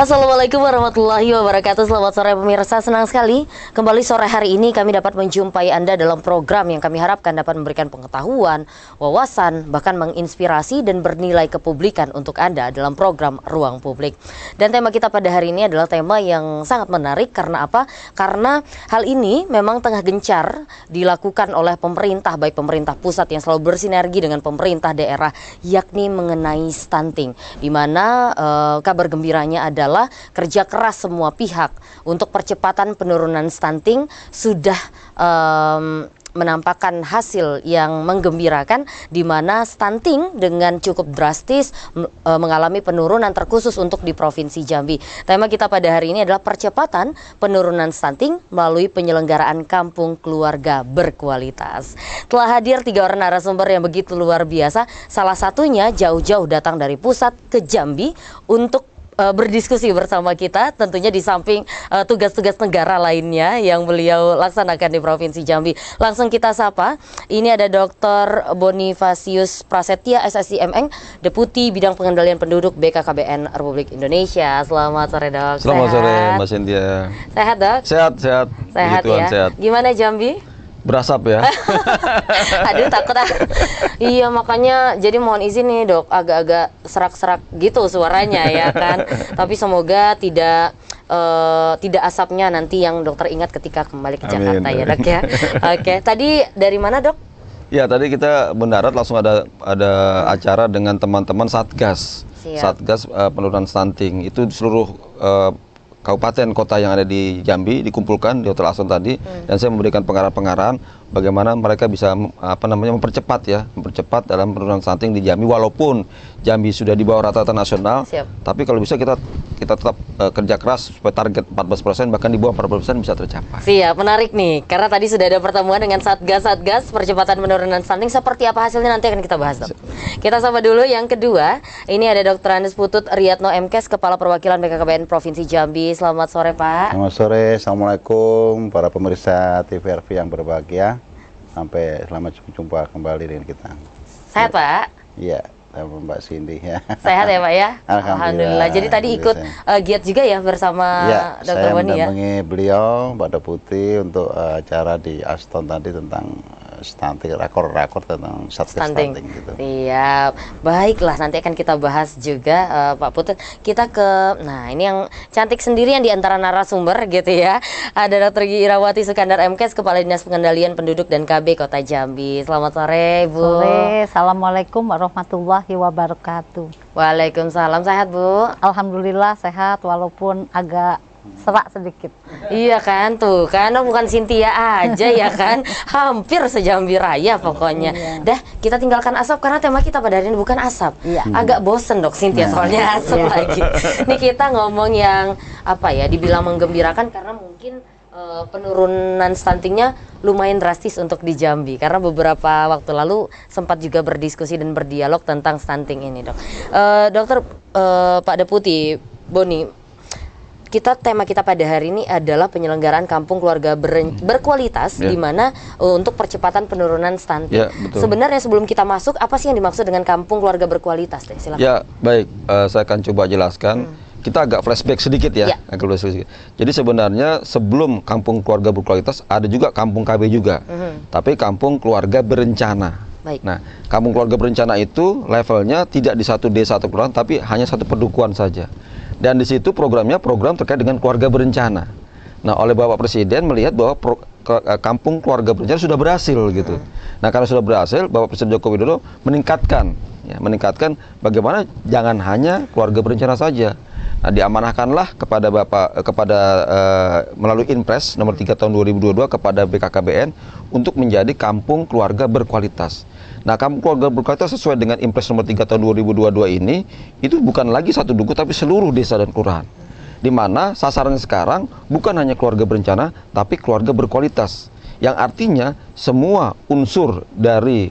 Assalamualaikum warahmatullahi wabarakatuh. Selamat sore pemirsa, senang sekali kembali sore hari ini kami dapat menjumpai Anda dalam program yang kami harapkan dapat memberikan pengetahuan, wawasan, bahkan menginspirasi dan bernilai kepublikan untuk Anda dalam program Ruang Publik. Dan tema kita pada hari ini adalah tema yang sangat menarik. Karena apa? Karena hal ini memang tengah gencar dilakukan oleh pemerintah, baik pemerintah pusat yang selalu bersinergi dengan pemerintah daerah, yakni mengenai stunting, di mana kabar gembiranya adalah kerja keras semua pihak untuk percepatan penurunan stunting sudah menampakkan hasil yang menggembirakan, di mana stunting dengan cukup drastis mengalami penurunan terkhusus untuk di Provinsi Jambi. Tema kita pada hari ini adalah percepatan penurunan stunting melalui penyelenggaraan kampung keluarga berkualitas. Telah hadir 3 orang narasumber yang begitu luar biasa, salah satunya jauh-jauh datang dari pusat ke Jambi untuk berdiskusi bersama kita, tentunya di samping tugas-tugas negara lainnya yang beliau laksanakan di Provinsi Jambi. Langsung kita sapa, ini ada Dr. Bonifasius Prasetya, SSIMN, Deputi Bidang Pengendalian Penduduk BKKBN Republik Indonesia. Selamat sore, Dok. Selamat sore, Mbak Cynthia. Sehat, Dok? Sehat, sehat. Sehat ya? Sehat. Gimana Jambi? Berasap ya. Aduh, takut ah. Iya, makanya jadi mohon izin nih, Dok, agak-agak serak-serak gitu suaranya ya kan. Tapi semoga tidak asapnya nanti yang dokter ingat ketika kembali ke Jakarta. Amin. Ya, Dok ya. Oke, tadi dari mana, Dok? Ya, tadi kita mendarat langsung ada acara dengan teman-teman Satgas. Siap. Satgas penurunan stunting. Itu seluruh kabupaten kota yang ada di Jambi dikumpulkan di Hotel Aston tadi, dan saya memberikan pengarahan-pengarahan bagaimana mereka bisa mempercepat dalam penurunan stunting di Jambi, walaupun Jambi sudah di bawah rata-rata nasional. Siap. Tapi kalau bisa kita tetap kerja keras supaya target 14%, bahkan di bawah 40% bisa tercapai. Siap, menarik nih, karena tadi sudah ada pertemuan dengan Satgas percepatan penurunan stunting. Seperti apa hasilnya nanti akan kita bahas, Dok. Kita sama dulu yang kedua, ini ada Dr. Andes Putut Riyatno MKes, Kepala Perwakilan BKKBN Provinsi Jambi. Selamat sore, Pak. Selamat sore, Assalamualaikum para pemirsa TVRV yang berbahagia. Sampai selamat jumpa kembali dengan kita. Sehat, Pak? Iya, sama Mbak Cindy ya. Sehat ya, Pak ya? Alhamdulillah. Jadi tadi ikut giat juga ya bersama Dr. Boni ya? Saya mendampingi beliau, Mbak Deputi, untuk acara di Aston tadi tentang stunting, rakor tentang stunting gitu. Siap. Baiklah, nanti akan kita bahas juga Pak Putut. Kita ke, nah ini yang cantik sendirian di antara narasumber gitu ya. Ada Dr. Irawati Sukandar MKes, Kepala Dinas Pengendalian Penduduk dan KB Kota Jambi. Selamat sore, Bu. Sore, Assalamualaikum warahmatullahi wabarakatuh. Waalaikumsalam. Sehat, Bu? Alhamdulillah sehat, walaupun agak serak sedikit. Iya kan, tuh kan, bukan Cynthia aja ya kan, hampir sejambi raya pokoknya. Iya. Dah, kita tinggalkan asap karena tema kita pada hari ini bukan asap. Iya. Agak bosen, Dok, Cynthia, soalnya asap lagi. Ini kita ngomong yang apa ya, dibilang menggembirakan karena mungkin penurunan stuntingnya lumayan drastis untuk di Jambi, karena beberapa waktu lalu sempat juga berdiskusi dan berdialog tentang stunting ini, Dok. Dokter Pak Deputi Boni, tema kita pada hari ini adalah penyelenggaraan kampung keluarga berkualitas, di mana untuk percepatan penurunan stunting. Ya, sebenarnya sebelum kita masuk, apa sih yang dimaksud dengan kampung keluarga berkualitas? Silakan. Ya, baik. Saya akan coba jelaskan. Kita agak flashback sedikit ya. Jadi sebenarnya sebelum kampung keluarga berkualitas ada juga kampung KB juga. Tapi kampung keluarga berencana. Baik. Nah, kampung keluarga berencana itu levelnya tidak di satu desa atau kelurahan, tapi hanya satu pedukuhan saja. Dan di situ programnya program terkait dengan keluarga berencana. Nah, oleh Bapak Presiden melihat bahwa kampung keluarga berencana sudah berhasil gitu. Nah, karena sudah berhasil, Bapak Presiden Joko Widodo meningkatkan bagaimana jangan hanya keluarga berencana saja. Nah, diamanahkanlah kepada melalui Inpres nomor 3 tahun 2022 kepada BKKBN untuk menjadi kampung keluarga berkualitas. Nah, kampung keluarga berkualitas sesuai dengan Inpres nomor 3 tahun 2022 ini, itu bukan lagi satu duku tapi seluruh desa dan kelurahan. Di mana sasarannya sekarang bukan hanya keluarga berencana, tapi keluarga berkualitas. Yang artinya semua unsur dari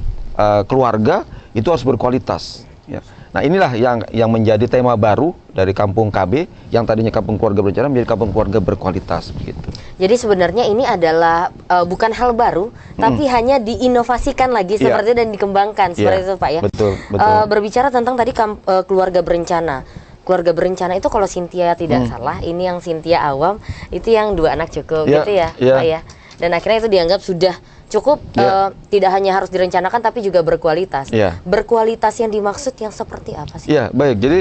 keluarga itu harus berkualitas. Ya. Nah, inilah yang menjadi tema baru dari kampung KB, yang tadinya kampung keluarga berencana menjadi kampung keluarga berkualitas begitu. Jadi sebenarnya ini adalah bukan hal baru, tapi hanya diinovasikan lagi seperti dan dikembangkan seperti itu, Pak ya. Betul. Berbicara tentang tadi keluarga berencana, keluarga berencana itu kalau Cynthia tidak salah, ini yang Cynthia awam, itu yang 2 anak cukup gitu ya, Pak ya. Dan akhirnya itu dianggap sudah cukup, tidak hanya harus direncanakan tapi juga berkualitas. Berkualitas yang dimaksud yang seperti apa sih? Iya, baik. Jadi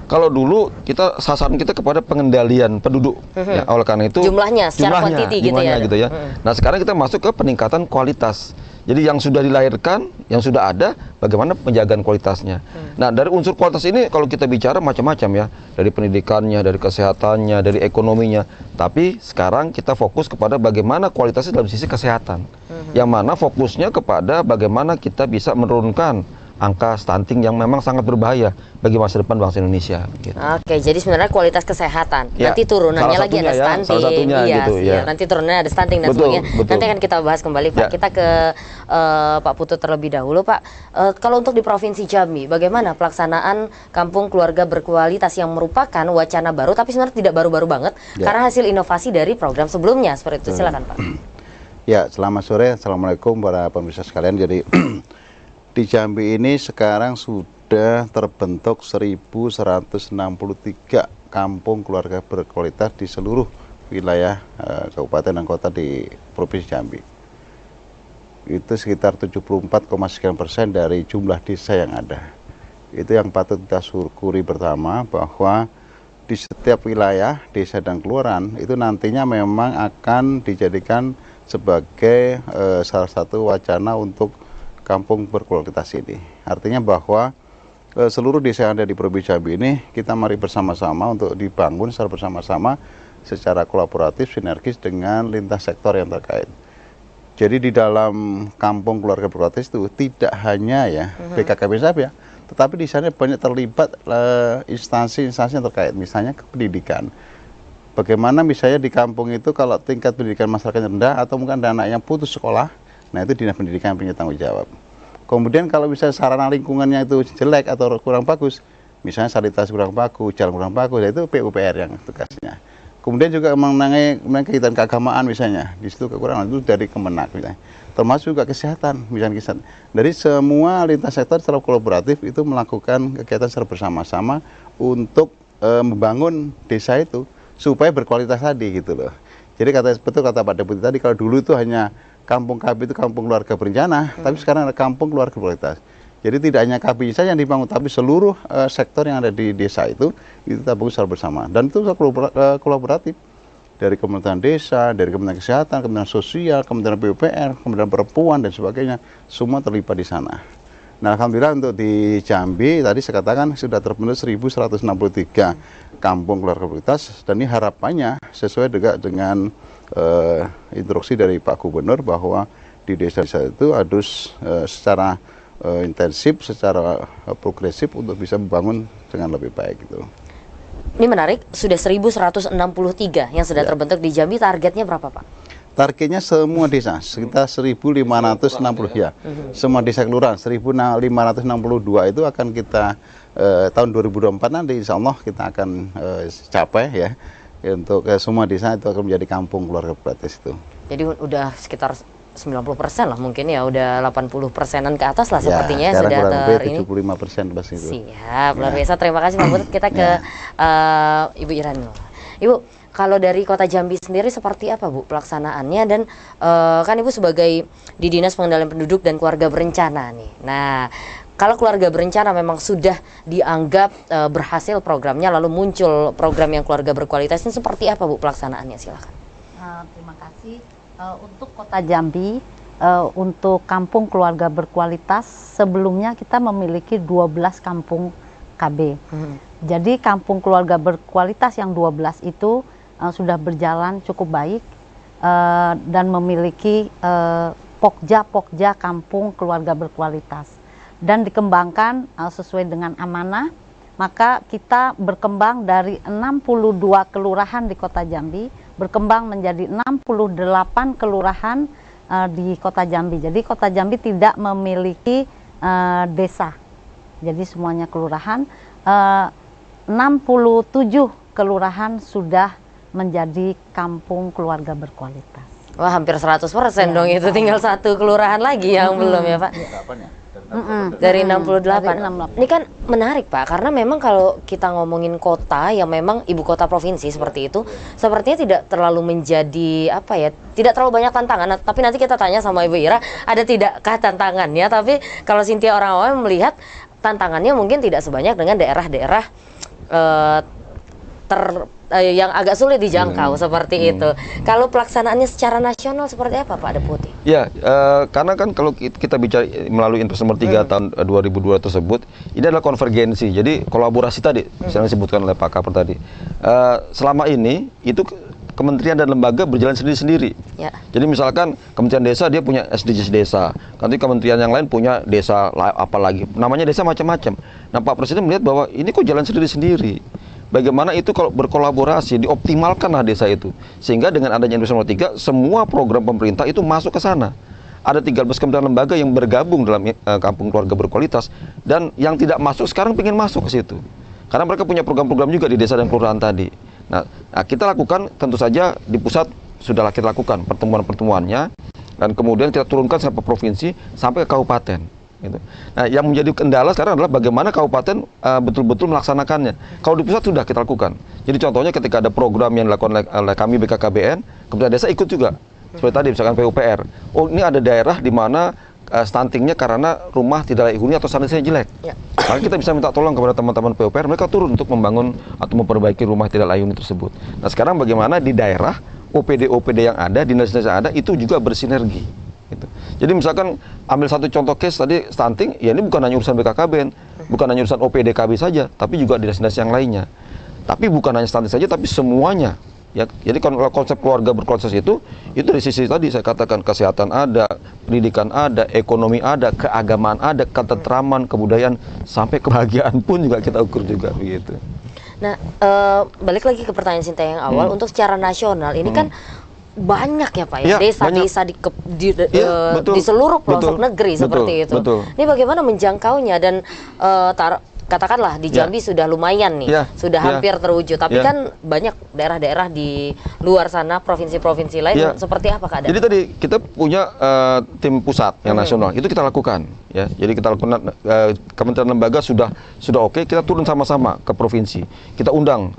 kalau dulu sasaran kita kepada pengendalian penduduk, ya, oleh karena itu jumlahnya secara kuantiti gitu ya. Gitu ya. Nah sekarang kita masuk ke peningkatan kualitas. Jadi yang sudah dilahirkan, yang sudah ada, bagaimana penjagaan kualitasnya. Nah dari unsur kualitas ini kalau kita bicara macam-macam ya, dari pendidikannya, dari kesehatannya, dari ekonominya. Tapi sekarang kita fokus kepada bagaimana kualitasnya dalam sisi kesehatan. Yang mana fokusnya kepada bagaimana kita bisa menurunkan angka stunting yang memang sangat berbahaya bagi masa depan bangsa Indonesia. Gitu. Oke, jadi sebenarnya kualitas kesehatan. Nanti turunannya lagi ada stunting. Salah satunya gitu, nanti turunannya ada stunting dan sebagainya. Nanti akan kita bahas kembali, Pak. Kita ke Pak Putu terlebih dahulu, Pak. Kalau untuk di Provinsi Jambi, bagaimana pelaksanaan kampung keluarga berkualitas yang merupakan wacana baru, tapi sebenarnya tidak baru-baru banget, karena hasil inovasi dari program sebelumnya. Seperti itu, silakan, Pak. Ya, selamat sore. Assalamualaikum para pemirsa sekalian. Jadi di Jambi ini sekarang sudah terbentuk 1.163 kampung keluarga berkualitas di seluruh wilayah kabupaten dan kota di Provinsi Jambi. Itu sekitar 74,sekian% dari jumlah desa yang ada. Itu yang patut kita syukuri pertama, bahwa di setiap wilayah, desa dan kelurahan itu nantinya memang akan dijadikan sebagai salah satu wacana untuk kampung berkualitas ini. Artinya bahwa seluruh desa yang ada di Provinsi Jambi ini kita mari bersama-sama untuk dibangun secara bersama-sama, secara kolaboratif, sinergis dengan lintas sektor yang terkait. Jadi di dalam kampung keluarga berkualitas itu tidak hanya ya BKKB saja, tetapi di sana banyak terlibat instansi-instansi yang terkait, misalnya ke pendidikan. Bagaimana misalnya di kampung itu kalau tingkat pendidikan masyarakatnya rendah atau mungkin ada anak yang putus sekolah, nah itu dinas pendidikan punya tanggung jawab. Kemudian kalau misalnya sarana lingkungannya itu jelek atau kurang bagus, misalnya sanitasi kurang bagus, jalan kurang bagus, itu PUPR yang tugasnya. Kemudian juga mengenai kegiatan keagamaan misalnya, di situ kekurangan itu dari Kemenak misalnya. Termasuk juga kesehatan, misalnya kesehatan. Dari semua lintas sektor secara kolaboratif itu melakukan kegiatan secara bersama-sama untuk membangun desa itu supaya berkualitas tadi gitu loh. Jadi betul kata Pak Deputi tadi, kalau dulu itu hanya kampung KB itu kampung keluarga berencana, tapi sekarang ada kampung keluarga berkualitas. Jadi tidak hanya KB saja yang dibangun, tapi seluruh sektor yang ada di desa itu kita bangun secara bersama. Dan itu kolaboratif dari Kementerian Desa, dari Kementerian Kesehatan, Kementerian Sosial, Kementerian PUPR, Kementerian Perempuan dan sebagainya, semua terlibat di sana. Nah, alhamdulillah untuk di Jambi tadi saya katakan sudah terbentuk 1.163 kampung keluarga berkualitas, dan ini harapannya sesuai juga dengan instruksi dari Pak Gubernur bahwa di desa-desa itu harus secara intensif, secara progresif untuk bisa membangun dengan lebih baik gitu. Ini menarik, sudah 1.163 yang sudah terbentuk di Jambi. Targetnya berapa, Pak? Targetnya semua desa sekitar 1.560 ya. Semua desa kelurahan 1.562 itu akan kita tahun 2024 nanti insya Allah kita akan capai ya. Untuk semua desa itu akan menjadi kampung keluarga berkualitas itu. Jadi udah sekitar 90% lah mungkin ya, udah 80%-an ke atas lah sepertinya ya, sudah ini. 75% pasti itu. Siap, luar biasa. Terima kasih Pak Putut. Kita ke Ibu Iran. Ibu, kalau dari Kota Jambi sendiri seperti apa Bu pelaksanaannya, dan kan Ibu sebagai di Dinas Pengendalian Penduduk dan Keluarga Berencana nih. Nah, kalau keluarga berencana memang sudah dianggap berhasil programnya, lalu muncul program yang keluarga berkualitas, ini seperti apa Bu pelaksanaannya? Silakan. Terima kasih. Untuk Kota Jambi, untuk kampung keluarga berkualitas, sebelumnya kita memiliki 12 kampung KB. Jadi kampung keluarga berkualitas yang 12 itu sudah berjalan cukup baik dan memiliki pokja-pokja kampung keluarga berkualitas. Dan dikembangkan sesuai dengan amanah, maka kita berkembang dari 62 kelurahan di Kota Jambi, berkembang menjadi 68 kelurahan di Kota Jambi. Jadi Kota Jambi tidak memiliki desa, jadi semuanya kelurahan. 67 kelurahan sudah menjadi kampung keluarga berkualitas. Wah, hampir 100% dong itu, tinggal satu kelurahan lagi yang belum ya Pak? Kapan ya? Dari Dari 68. Dari 68. Ini kan menarik Pak, karena memang kalau kita ngomongin kota yang memang ibu kota provinsi seperti itu, sepertinya tidak terlalu menjadi apa ya, tidak terlalu banyak tantangan. Tapi nanti kita tanya sama Ibu Ira, ada tidakkah tantangannya? Tapi kalau Cynthia orang awam melihat tantangannya mungkin tidak sebanyak dengan daerah-daerah yang agak sulit dijangkau seperti itu. Kalau pelaksanaannya secara nasional seperti apa Pak Deputi? Ya, karena kan kalau kita bicara melalui Impres nomor 3 tahun 2002 tersebut, ini adalah konvergensi. Jadi kolaborasi tadi, yang disebutkan oleh Pak Kapur tadi. Selama ini itu kementerian dan lembaga berjalan sendiri-sendiri. Ya. Jadi misalkan Kementerian Desa dia punya SDGs desa, nanti kementerian yang lain punya desa apalagi, namanya desa macam-macam. Nah Pak Presiden melihat bahwa ini kok jalan sendiri-sendiri. Bagaimana itu kalau berkolaborasi, dioptimalkanlah desa itu. Sehingga dengan adanya Impres nomor 3, semua program pemerintah itu masuk ke sana. Ada 13 kementerian lembaga yang bergabung dalam kampung keluarga berkualitas, dan yang tidak masuk sekarang pengen masuk ke situ. Karena mereka punya program-program juga di desa dan kelurahan tadi. Nah, kita lakukan tentu saja di pusat sudah kita lakukan pertemuan-pertemuannya, dan kemudian kita turunkan sampai provinsi sampai ke kabupaten. Gitu. Nah, yang menjadi kendala sekarang adalah bagaimana kabupaten betul-betul melaksanakannya. Kalau di pusat sudah kita lakukan. Jadi contohnya ketika ada program yang dilakukan oleh kami BKKBN, Kementerian Desa ikut juga. Seperti tadi misalkan PUPR. Oh, ini ada daerah di mana stuntingnya karena rumah tidak layak huni atau sanitasinya jelek. Ya. Maka kita bisa minta tolong kepada teman-teman PUPR, mereka turun untuk membangun atau memperbaiki rumah tidak layak huni tersebut. Nah, sekarang bagaimana di daerah OPD yang ada, dinas-dinas yang ada itu juga bersinergi. Gitu. Jadi misalkan ambil satu contoh case tadi stunting, ya ini bukan hanya urusan BKKBN, bukan hanya urusan OPDKB saja, tapi juga dinas-dinas yang lainnya. Tapi bukan hanya stunting saja, tapi semuanya. Ya, jadi kalau konsep keluarga berkualitas itu dari sisi tadi saya katakan kesehatan ada, pendidikan ada, ekonomi ada, keagamaan ada, ketentraman, kebudayaan, sampai kebahagiaan pun juga kita ukur juga begitu. Nah, balik lagi ke pertanyaan Sinta yang awal, untuk secara nasional ini kan banyak ya Pak ya, desa-desa di seluruh pelosok negeri seperti itu. Betul. Ini bagaimana menjangkaunya dan katakanlah di Jambi sudah lumayan nih, sudah hampir terwujud. Tapi kan banyak daerah-daerah di luar sana, provinsi-provinsi lain seperti apa keadaan? Jadi tadi kita punya tim pusat yang nasional, itu kita lakukan. Ya, jadi kita lakukan kementerian lembaga sudah oke, kita turun sama-sama ke provinsi, kita undang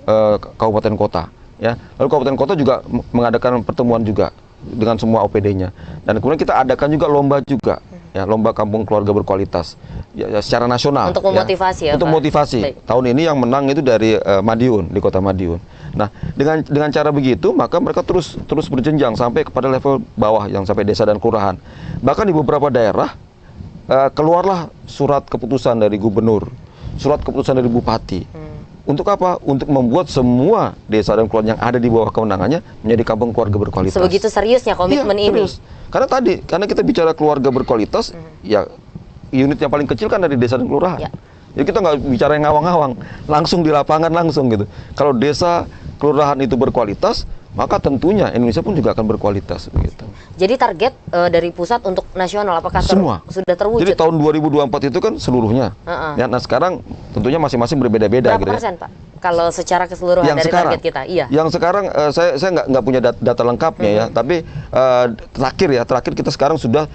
kabupaten kota. Ya, lalu kabupaten kota juga mengadakan pertemuan juga dengan semua OPD-nya, dan kemudian kita adakan juga lomba juga, ya, lomba kampung keluarga berkualitas ya, secara nasional untuk memotivasi ya, untuk motivasi. Baik. Tahun ini yang menang itu dari Madiun, di kota Madiun. Nah, dengan cara begitu maka mereka terus berjenjang sampai kepada level bawah yang sampai desa dan kelurahan. Bahkan di beberapa daerah keluarlah surat keputusan dari gubernur, surat keputusan dari bupati. Untuk apa? Untuk membuat semua desa dan kelurahan yang ada di bawah kewenangannya menjadi kampung keluarga berkualitas. Sebegitu seriusnya komitmen ini. Serius. Karena kita bicara keluarga berkualitas, ya unit yang paling kecil kan dari desa dan kelurahan. Jadi kita nggak bicara yang ngawang-ngawang, langsung di lapangan langsung gitu. Kalau desa kelurahan itu berkualitas, maka tentunya Indonesia pun juga akan berkualitas begitu. Jadi target dari pusat untuk nasional apakah semua sudah terwujud? Jadi tahun 2024 itu kan seluruhnya. Ya, nah sekarang tentunya masing-masing berbeda-beda. Berapa persen Pak? Kalau secara keseluruhan yang dari sekarang, target kita? Iya. Yang sekarang saya nggak punya data lengkapnya ya, tapi terakhir kita sekarang sudah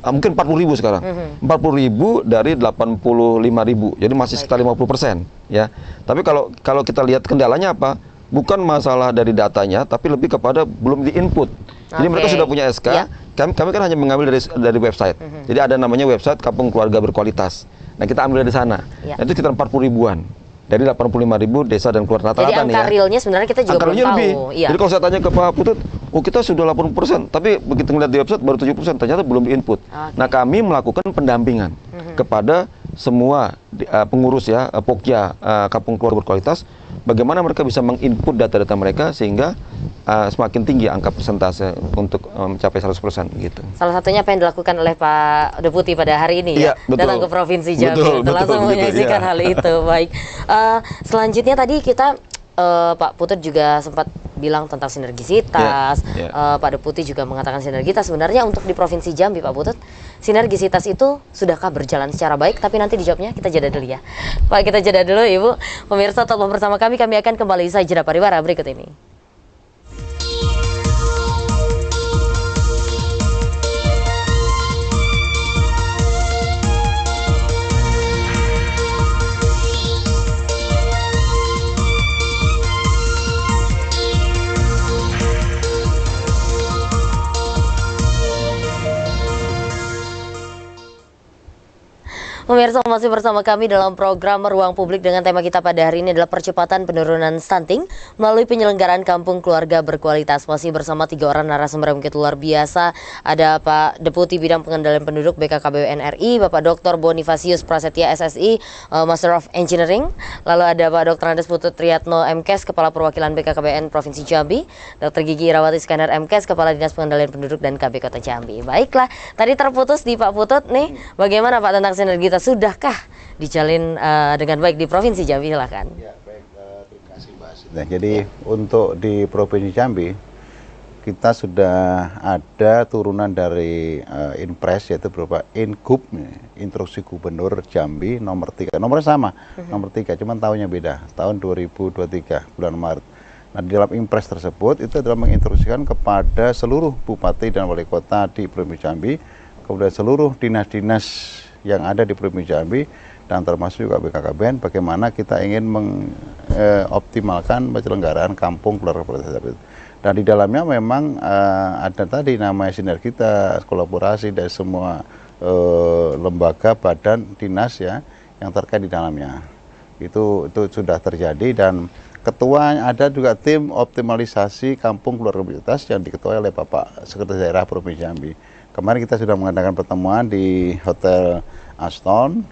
mungkin 40.000 sekarang. 40.000 dari 85.000. Jadi masih sekitar 50% ya. Tapi kalau kita lihat kendalanya apa? Bukan masalah dari datanya, tapi lebih kepada belum di-input. Jadi mereka sudah punya SK, kami kan hanya mengambil dari website. Jadi ada namanya website Kampung Keluarga Berkualitas. Nah kita ambil dari sana. Nah, itu sekitar 40 ribuan. Dari 85.000 desa dan kelurahan rata-rata nih ya. Jadi angka realnya sebenarnya kita juga belum tahu. Lebih. Jadi kalau saya tanya ke Pak Putut, kita sudah 80%, tapi begitu ngeliat di website baru 70%, ternyata belum di-input. Nah kami melakukan pendampingan kepada semua pengurus ya, Pokja Kampung Keluarga Berkualitas, bagaimana mereka bisa menginput data-data mereka sehingga semakin tinggi angka persentase untuk mencapai 100% gitu. Salah satunya apa yang dilakukan oleh Pak Deputi pada hari ini ya, datang ke Provinsi Jambi untuk langsung menyaksikan hal itu. Baik, selanjutnya tadi kita Pak Putut juga sempat bilang tentang sinergisitas. Pak Deputi juga mengatakan sinergitas. Sebenarnya untuk di Provinsi Jambi Pak Putut, sinergisitas itu sudahkah berjalan secara baik? Tapi nanti dijawabnya kita jeda dulu ya. Pak, kita jeda dulu Ibu. Pemirsa tetap bersama kami akan kembali usai jeda pariwara berikut ini. Pemirsa masih bersama kami dalam program Ruang Publik dengan tema kita pada hari ini adalah percepatan penurunan stunting melalui penyelenggaraan kampung keluarga berkualitas. Masih bersama 3 orang narasumber yang begitu luar biasa. Ada Pak Deputi Bidang Pengendalian Penduduk BKKBN RI, Bapak Dr. Bonifasius Prasetya SSI, Master of Engineering. Lalu ada Pak Dr. Andes Putut Triyatno MKes, Kepala Perwakilan BKKBN Provinsi Jambi. Dr. Gigi Irawati Iskandar MKes, Kepala Dinas Pengendalian Penduduk dan KB Kota Jambi. Baiklah, tadi terputus di Pak Putut nih. Bagaimana Pak tentang sinergitas? Sudahkah dijalin dengan baik di Provinsi Jambi? Silakan. Ya, baik, terima kasih Mbak Sinta. Jadi untuk di Provinsi Jambi kita sudah ada turunan dari Inpres, yaitu berupa Ingub, Instruksi Gubernur Jambi nomor 3. Nomornya sama, nomor 3, cuman tahunnya beda, tahun 2023 bulan Maret. Nah, di dalam Impres tersebut itu adalah menginstruksikan kepada seluruh bupati dan wali kota di Provinsi Jambi, kemudian seluruh dinas-dinas yang ada di Provinsi Jambi dan termasuk juga BKKBN, bagaimana kita ingin mengoptimalkan penyelenggaraan kampung keluarga berkualitas. Dan di dalamnya memang ada tadi namanya sinergitas, kolaborasi dari semua lembaga, badan, dinas ya yang terkait di dalamnya. Itu sudah terjadi, dan ketua ada juga tim optimalisasi kampung keluarga berkualitas yang diketuai oleh Bapak Sekretaris Daerah Provinsi Jambi. Kemarin kita sudah mengadakan pertemuan di Hotel Aston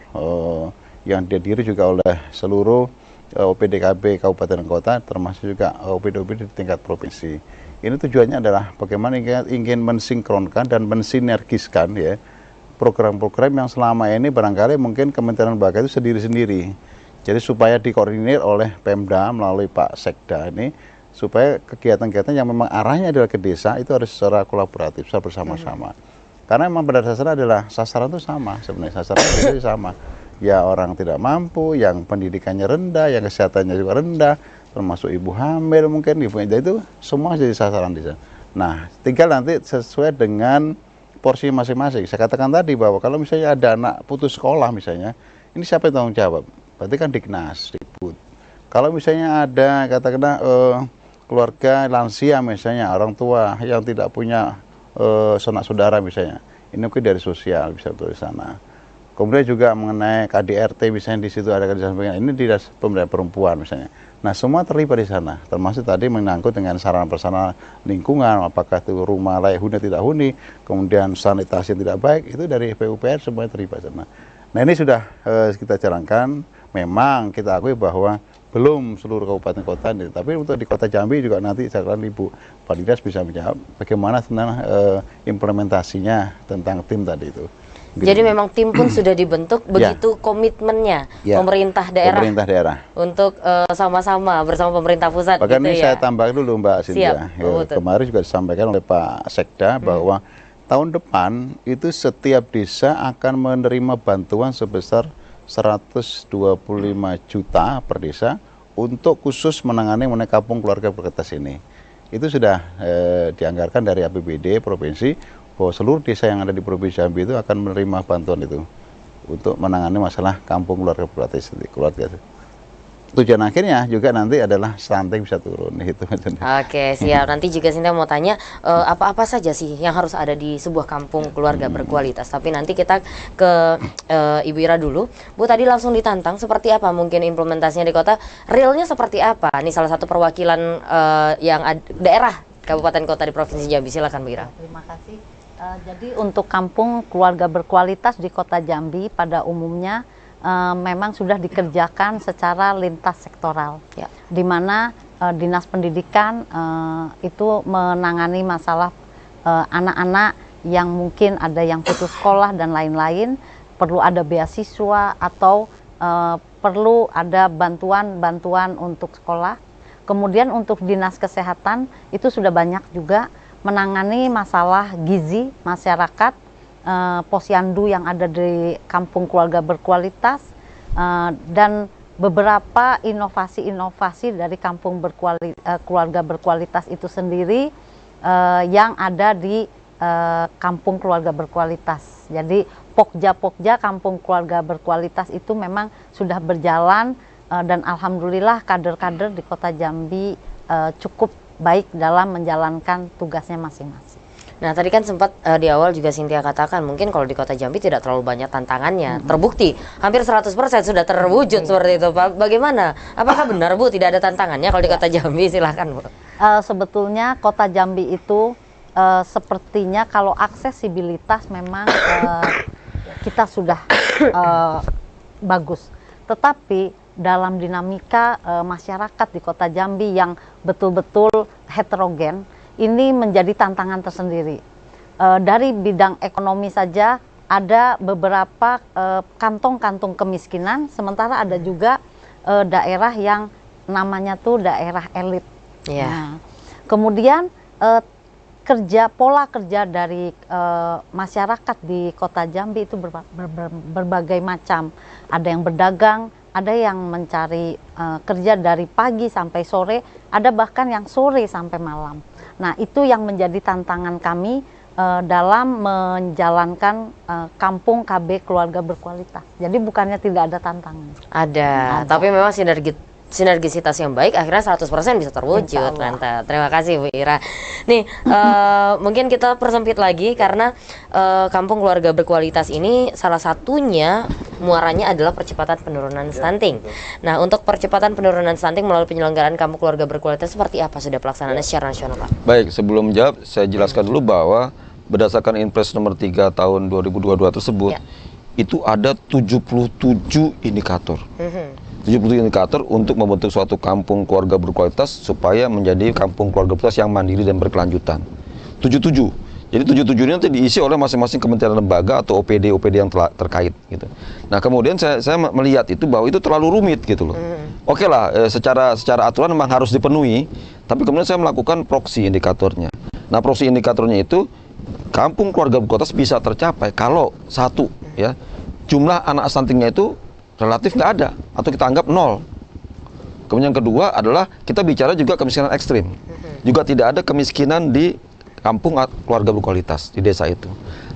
yang dihadiri juga oleh seluruh OPDKB Kabupaten dan Kota, termasuk juga OPD-OPD di tingkat provinsi. Ini tujuannya adalah bagaimana ingin mensinkronkan dan mensinergiskan ya program-program yang selama ini barangkali mungkin Kementerian Lembaga itu sendiri-sendiri. Jadi supaya dikoordinir oleh Pemda melalui Pak Sekda ini, supaya kegiatan-kegiatan yang memang arahnya adalah ke desa itu harus secara kolaboratif, secara bersama-sama. Karena memang pada dasarnya adalah sasaran itu sama, sebenarnya sasaran itu sama. Ya orang tidak mampu, yang pendidikannya rendah, yang kesehatannya juga rendah, termasuk ibu hamil mungkin, ibu itu semua jadi sasaran di sana. Nah, tinggal nanti sesuai dengan porsi masing-masing. Saya katakan tadi bahwa kalau misalnya ada anak putus sekolah misalnya, ini siapa yang tanggung jawab? Berarti kan Diknas, Dikbud. Kalau misalnya ada katakanlah keluarga lansia misalnya, orang tua yang tidak punya sanak saudara misalnya, ini mungkin dari sosial bisa betul di sana. Kemudian juga mengenai KDRT misalnya, di situ ada kerjasama, ini di pemberdayaan perempuan misalnya. Nah, semua terlibat di sana, termasuk tadi menyangkut dengan sarana-prasarana lingkungan, apakah itu rumah layak huni tidak huni, kemudian sanitasi yang tidak baik, itu dari PUPR semuanya terlibat sana. Nah, ini sudah kita jalankan. Memang kita akui bahwa belum seluruh kabupaten kota, tapi untuk di Kota Jambi juga nanti saya kira Ibu Padidas bisa menjawab bagaimana tentang implementasinya tentang tim tadi itu. Jadi memang tim pun sudah dibentuk, begitu komitmennya pemerintah daerah untuk sama-sama bersama pemerintah pusat. Bahkan gitu ini saya tambah dulu Mbak Cynthia. Kemarin juga disampaikan oleh Pak Sekda bahwa tahun depan itu setiap desa akan menerima bantuan sebesar 125 juta per desa untuk khusus menangani kampung keluarga berkualitas ini. Itu sudah dianggarkan dari APBD provinsi bahwa seluruh desa yang ada di Provinsi Jambi itu akan menerima bantuan itu untuk menangani masalah kampung keluarga berkualitas keluarga. Tujuan akhirnya juga nanti adalah stunting bisa turun gitu. Oke, siap. Nanti juga Sinta mau tanya apa-apa saja sih yang harus ada di sebuah kampung keluarga berkualitas. Tapi nanti kita ke Ibu Ira dulu. Bu, tadi langsung ditantang seperti apa mungkin implementasinya di kota, realnya seperti apa? Ini salah satu perwakilan yang daerah kabupaten kota di Provinsi Jambi. Silakan Bu Ira. Terima kasih. Jadi untuk kampung keluarga berkualitas di Kota Jambi pada umumnya memang sudah dikerjakan secara lintas sektoral, ya, di mana Dinas Pendidikan itu menangani masalah anak-anak yang mungkin ada yang putus sekolah dan lain-lain, perlu ada beasiswa atau perlu ada bantuan untuk sekolah. Kemudian untuk Dinas Kesehatan itu sudah banyak juga menangani masalah gizi masyarakat, posyandu yang ada di kampung keluarga berkualitas, dan beberapa inovasi-inovasi dari kampung keluarga berkualitas itu sendiri yang ada di kampung keluarga berkualitas. Jadi pokja-pokja kampung keluarga berkualitas itu memang sudah berjalan, dan alhamdulillah kader-kader di Kota Jambi cukup baik dalam menjalankan tugasnya masing-masing. Nah, tadi kan sempat di awal juga Cynthia katakan mungkin kalau di Kota Jambi tidak terlalu banyak tantangannya. Terbukti hampir 100% sudah terwujud seperti itu, Pak. Bagaimana? Apakah benar, Bu, tidak ada tantangannya kalau di Kota Jambi? Silahkan, Bu. Sebetulnya Kota Jambi itu sepertinya kalau aksesibilitas memang kita sudah bagus. Tetapi dalam dinamika masyarakat di Kota Jambi yang betul-betul heterogen, ini menjadi tantangan tersendiri. Dari bidang ekonomi saja ada beberapa kantong-kantong kemiskinan, sementara ada juga daerah yang namanya tuh daerah elit. Nah, kemudian pola kerja dari masyarakat di Kota Jambi itu berbagai macam. Ada yang berdagang, ada yang mencari kerja dari pagi sampai sore, ada bahkan yang sore sampai malam. Nah, itu yang menjadi tantangan kami dalam menjalankan kampung KB keluarga berkualitas. Jadi bukannya tidak ada tantangan. Ada. Tapi memang sinergisitas yang baik akhirnya 100% bisa terwujud. Mantap. Terima kasih, Bu Ira. Nih, mungkin kita persempit lagi karena kampung keluarga berkualitas ini salah satunya muaranya adalah percepatan penurunan stunting. Nah, untuk percepatan penurunan stunting melalui penyelenggaraan kampung keluarga berkualitas seperti apa sudah pelaksanaannya secara nasional, Pak? Baik, sebelum jawab saya jelaskan dulu bahwa berdasarkan Inpres nomor 3 tahun 2022 tersebut, itu ada 77 indikator. 77 indikator untuk membentuk suatu kampung keluarga berkualitas supaya menjadi kampung keluarga berkualitas yang mandiri dan berkelanjutan. 77. Jadi 77 ini nanti diisi oleh masing-masing kementerian lembaga atau OPD-OPD yang terkait gitu. Nah, kemudian saya melihat itu bahwa itu terlalu rumit gitu loh. Oke lah, secara aturan memang harus dipenuhi, tapi kemudian saya melakukan proxy indikatornya. Nah, proxy indikatornya itu kampung keluarga berkualitas bisa tercapai kalau satu ya, jumlah anak stuntingnya itu relatif nggak ada atau kita anggap nol. Kemudian yang kedua adalah kita bicara juga kemiskinan ekstrim. Juga tidak ada kemiskinan di kampung keluarga berkualitas di desa itu.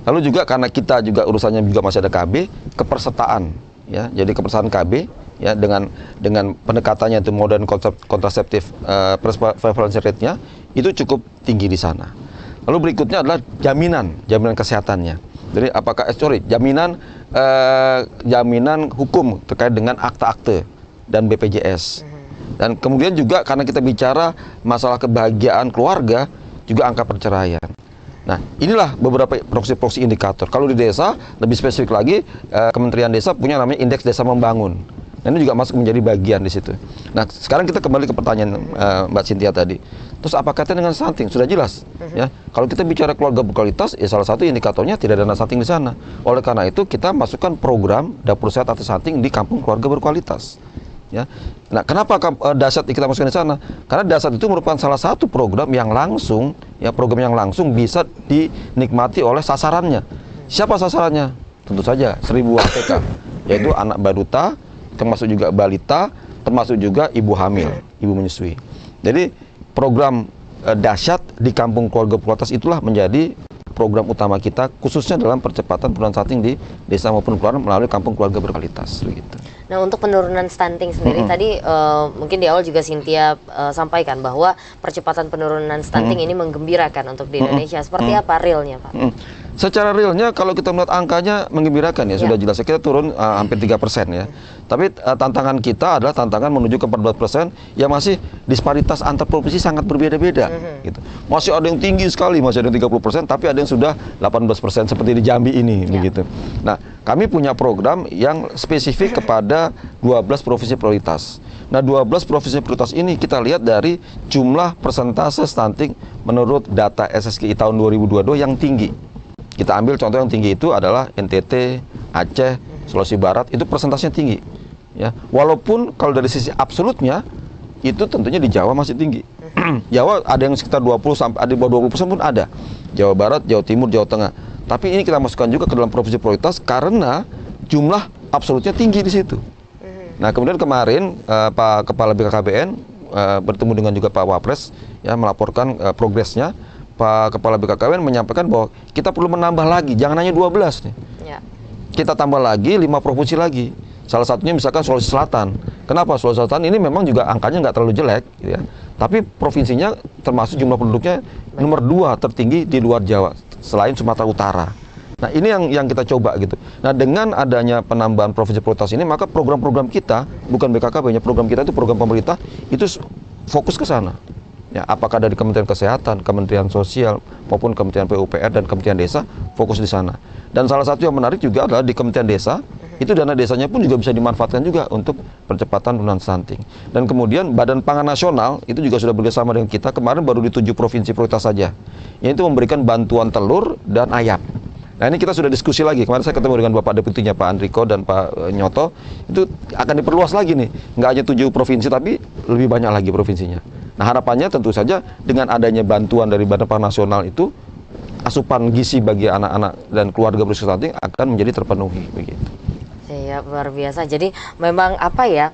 Lalu juga karena kita juga urusannya juga masih ada KB, kepersertaan ya. Jadi kepersertaan KB ya dengan pendekatannya itu modern kontraseptif, prevalence rate-nya itu cukup tinggi di sana. Lalu berikutnya adalah jaminan kesehatannya. Jadi apakah jaminan hukum terkait dengan akte-akte dan BPJS. Dan kemudian juga karena kita bicara masalah kebahagiaan keluarga, juga angka perceraian. Nah, inilah beberapa proxy indikator. Kalau di desa, lebih spesifik lagi, Kementerian Desa punya namanya Indeks Desa Membangun. Nah, ini juga masuk menjadi bagian di situ. Nah, sekarang kita kembali ke pertanyaan Mbak Cynthia tadi. Terus apa kaitannya dengan stunting? Sudah jelas. Ya, kalau kita bicara keluarga berkualitas, ya salah satu indikatornya tidak ada stunting di sana. Oleh karena itu, kita masukkan program dapur sehat anti stunting di kampung keluarga berkualitas. Ya. Nah, kenapa Dasyat kita masukkan di sana? Karena Dasyat itu merupakan salah satu program yang langsung bisa dinikmati oleh sasarannya. Siapa sasarannya? Tentu saja 1000 ATK, yaitu anak balita, termasuk juga balita, termasuk juga ibu hamil, ibu menyusui. Jadi program Dasyat di kampung keluarga berkualitas itulah menjadi program utama kita, khususnya dalam percepatan penurunan stunting di desa maupun keluarga melalui kampung keluarga berkualitas. Begitu. Nah, untuk penurunan stunting sendiri tadi mungkin di awal juga Cynthia sampaikan bahwa percepatan penurunan stunting ini menggembirakan untuk di Indonesia. Seperti apa realnya, Pak? Secara realnya kalau kita melihat angkanya menggembirakan ya, sudah jelas kita turun hampir 3% ya. Tapi tantangan kita adalah tantangan menuju ke 14% yang masih disparitas antar provinsi sangat berbeda-beda gitu. Masih ada yang tinggi sekali, masih ada yang 30%, tapi ada yang sudah 18% seperti di Jambi ini begitu. Nah, kami punya program yang spesifik kepada 12 provinsi prioritas. Nah, 12 provinsi prioritas ini kita lihat dari jumlah persentase stunting menurut data SSGI tahun 2022 yang tinggi. Kita ambil contoh yang tinggi itu adalah NTT, Aceh, Sulawesi Barat, itu persentasenya tinggi. Ya, walaupun kalau dari sisi absolutnya itu tentunya di Jawa masih tinggi. Jawa ada yang sekitar 20 sampai ada di bawah 20% pun ada. Jawa Barat, Jawa Timur, Jawa Tengah. Tapi ini kita masukkan juga ke dalam provinsi prioritas karena jumlah absolutnya tinggi di situ. Nah, kemudian kemarin Pak Kepala BKKBN bertemu dengan juga Pak Wapres ya melaporkan progresnya. Pak Kepala BKKBN menyampaikan bahwa kita perlu menambah lagi, jangan hanya 12 nih. Ya. Kita tambah lagi 5 provinsi lagi. Salah satunya misalkan Sulawesi Selatan. Kenapa? Sulawesi Selatan ini memang juga angkanya nggak terlalu jelek, gitu ya. Tapi provinsinya termasuk jumlah penduduknya nomor 2 tertinggi di luar Jawa, selain Sumatera Utara. Nah ini yang kita coba gitu. Nah dengan adanya penambahan provinsi prioritas ini, maka program-program kita, bukan BKKB-nya, program kita itu program pemerintah, itu fokus ke sana. Ya, apakah dari Kementerian Kesehatan, Kementerian Sosial, maupun Kementerian PUPR dan Kementerian Desa, fokus di sana. Dan salah satu yang menarik juga adalah di Kementerian Desa, itu dana desanya pun juga bisa dimanfaatkan juga untuk percepatan penurunan stunting. Dan kemudian Badan Pangan Nasional itu juga sudah bekerjasama dengan kita, kemarin baru di 7 provinsi prioritas saja, yaitu memberikan bantuan telur dan ayam. Nah ini kita sudah diskusi lagi, kemarin saya ketemu dengan Bapak Deputinya Pak Andriko dan Pak Nyoto, itu akan diperluas lagi nih, nggak hanya 7 provinsi tapi lebih banyak lagi provinsinya. Nah harapannya tentu saja dengan adanya bantuan dari Badan Pangan Nasional itu, asupan gizi bagi anak-anak dan keluarga berisiko stunting akan menjadi terpenuhi begitu. Ya luar biasa, jadi memang apa ya,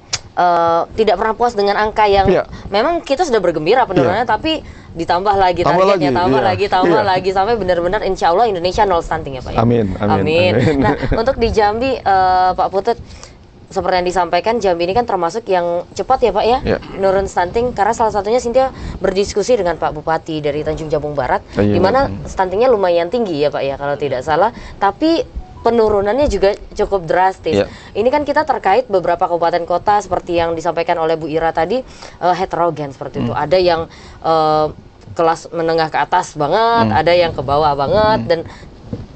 tidak pernah puas dengan angka yang memang kita sudah bergembira penurunannya, tapi ditambah lagi targetnya, tambah lagi sampai benar-benar insya Allah Indonesia nol stunting ya Pak ya. Amin. Nah untuk di Jambi Pak Putut, seperti yang disampaikan Jambi ini kan termasuk yang cepat ya Pak ya, menurun stunting, karena salah satunya Cynthia berdiskusi dengan Pak Bupati dari Tanjung Jabung Barat, di mana stuntingnya lumayan tinggi ya Pak ya kalau tidak salah, tapi penurunannya juga cukup drastis. Ini kan kita terkait beberapa kabupaten kota seperti yang disampaikan oleh Bu Ira tadi, heterogen seperti itu. Ada yang kelas menengah ke atas banget, ada yang ke bawah banget, dan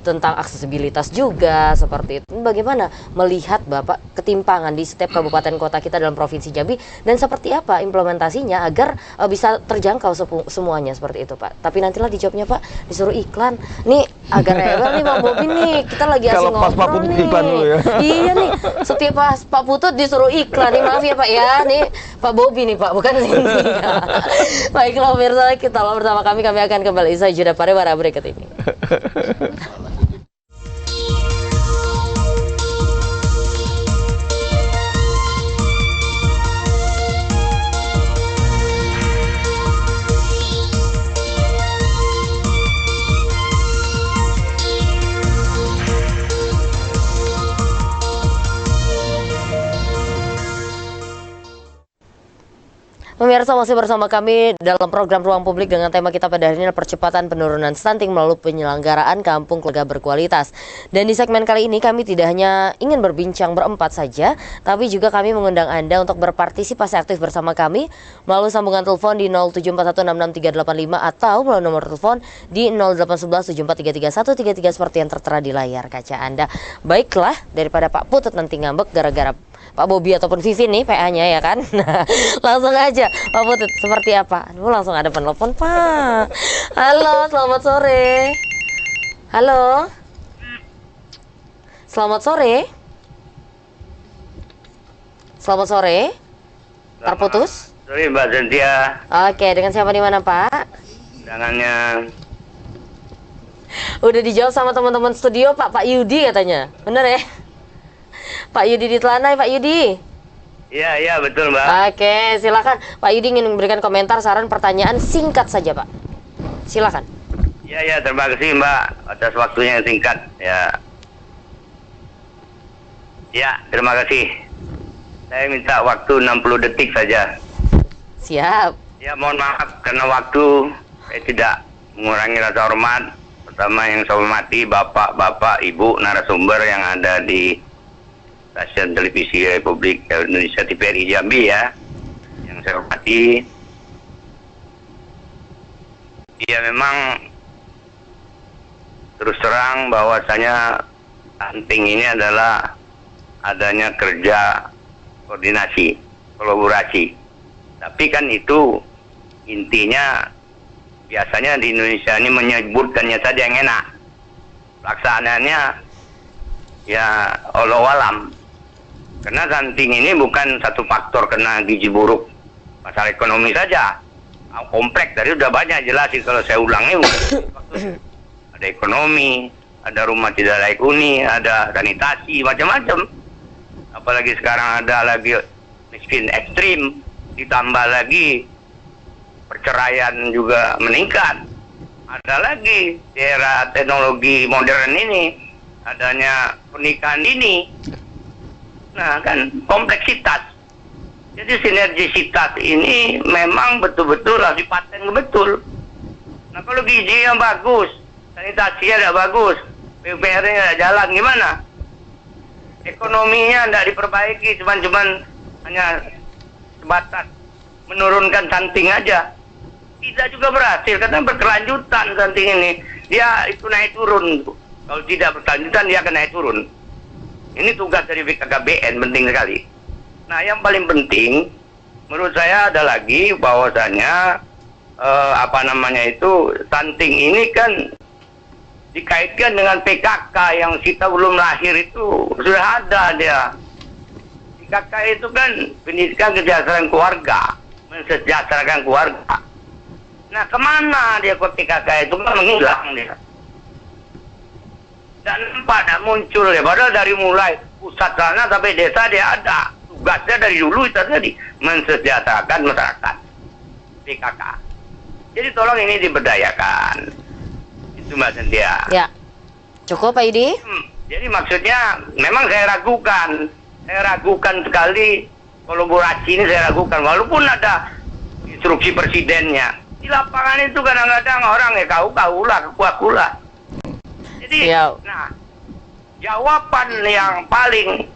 tentang aksesibilitas juga seperti itu. Bagaimana melihat Bapak ketimpangan di setiap kabupaten kota kita dalam Provinsi Jambi, dan seperti apa implementasinya agar bisa terjangkau semuanya seperti itu Pak. Tapi nantilah dijawabnya Pak, disuruh iklan. Nih agak rewel nih Pak Bobi nih, kita lagi asing ngobrol nih. Iklan dulu ya. Iya nih, setiap Pak Putut disuruh iklan nih, maaf ya Pak ya. Nih Pak Bobi nih Pak, bukan Cynthia. Baiklah pemirsa, kita bersama kami akan kembali usai jeda pariwara berikut ini. Pemirsa, masih bersama kami dalam program Ruang Publik dengan tema kita pada hari ini adalah percepatan penurunan stunting melalui penyelenggaraan kampung keluarga berkualitas. Dan di segmen kali ini kami tidak hanya ingin berbincang berempat saja, tapi juga kami mengundang Anda untuk berpartisipasi aktif bersama kami melalui sambungan telepon di 0741666385 atau melalui nomor telepon di 081174333133 seperti yang tertera di layar kaca Anda. Baiklah, daripada Pak Putut nanti ngambek gara-gara Pak Bobi ataupun Vivin nih PA-nya ya kan. Nah, langsung aja Pak Putut, seperti apa? Aduh, langsung ada penelpon Pak. Halo, selamat sore. Halo. Selamat sore. Selamat sore. Terputus? Sorry Mbak Cynthia. Oke, dengan siapa di mana Pak? Undangannya. Udah dijawab sama teman-teman studio Pak Yudi katanya. Bener ya? Pak Yudi di Telanai, Pak Yudi. Iya betul Mbak. Oke, silakan Pak Yudi ingin memberikan komentar, saran, pertanyaan singkat saja Pak. Silakan. Iya terima kasih Mbak atas waktunya yang singkat ya. Ya terima kasih. Saya minta waktu 60 detik saja. Siap. Ya mohon maaf karena waktu saya tidak mengurangi rasa hormat. Pertama yang saya hormati bapak-bapak, ibu narasumber yang ada di Stasiun Televisi Republik Indonesia TVRI Jambi ya, yang saya hormati. Ya memang terus terang bahwasanya stunting ini adalah adanya kerja koordinasi, kolaborasi. Tapi kan itu intinya biasanya di Indonesia ini menyebutkannya saja yang enak. Pelaksanaannya ya walau-alam. Karena stunting ini bukan satu faktor kena gizi buruk, masalah ekonomi saja. Kompleks tadi udah banyak jelasin, kalau saya ulangi ada ekonomi, ada rumah tidak layak huni, ada sanitasi, macam-macam. Apalagi sekarang ada lagi miskin ekstrim, ditambah lagi perceraian juga meningkat. Ada lagi di era teknologi modern ini adanya pernikahan dini. Nah kan kompleksitas. Jadi sinergisitas ini memang betul-betul harus dipaten betul. Nah kalau gizi yang bagus, sanitasinya tidak bagus, PUPR-nya tidak jalan, gimana? Ekonominya tidak diperbaiki, cuman hanya sebatas menurunkan stunting aja. Tidak juga berhasil, karena berkelanjutan stunting ini. Dia itu naik turun. Kalau tidak berkelanjutan, dia akan naik turun. Ini tugas dari BKKBN, penting sekali. Nah, yang paling penting menurut saya ada lagi bahwasanya stunting ini kan dikaitkan dengan PKK yang kita belum lahir itu sudah ada dia. PKK itu kan pendidikan kesejahteraan keluarga, mensejahterakan keluarga. Nah, kemana dia kok PKK itu kan menghilang dia. Dan nampak tak muncul ya, padahal dari mulai pusat sana sampai desa dia ada. Tugasnya dari dulu itu tadi mensejahterakan masyarakat. PKK. Jadi tolong ini diberdayakan. Itu Mbak Cynthia. Ya. Cukup Pak Yudi? Jadi maksudnya memang saya ragukan sekali kolaborasi ini, saya ragukan walaupun ada instruksi presidennya. Di lapangan itu kadang-kadang orang ya kau-kaulah, kuah-kulah. Jadi, nah, jawaban yang paling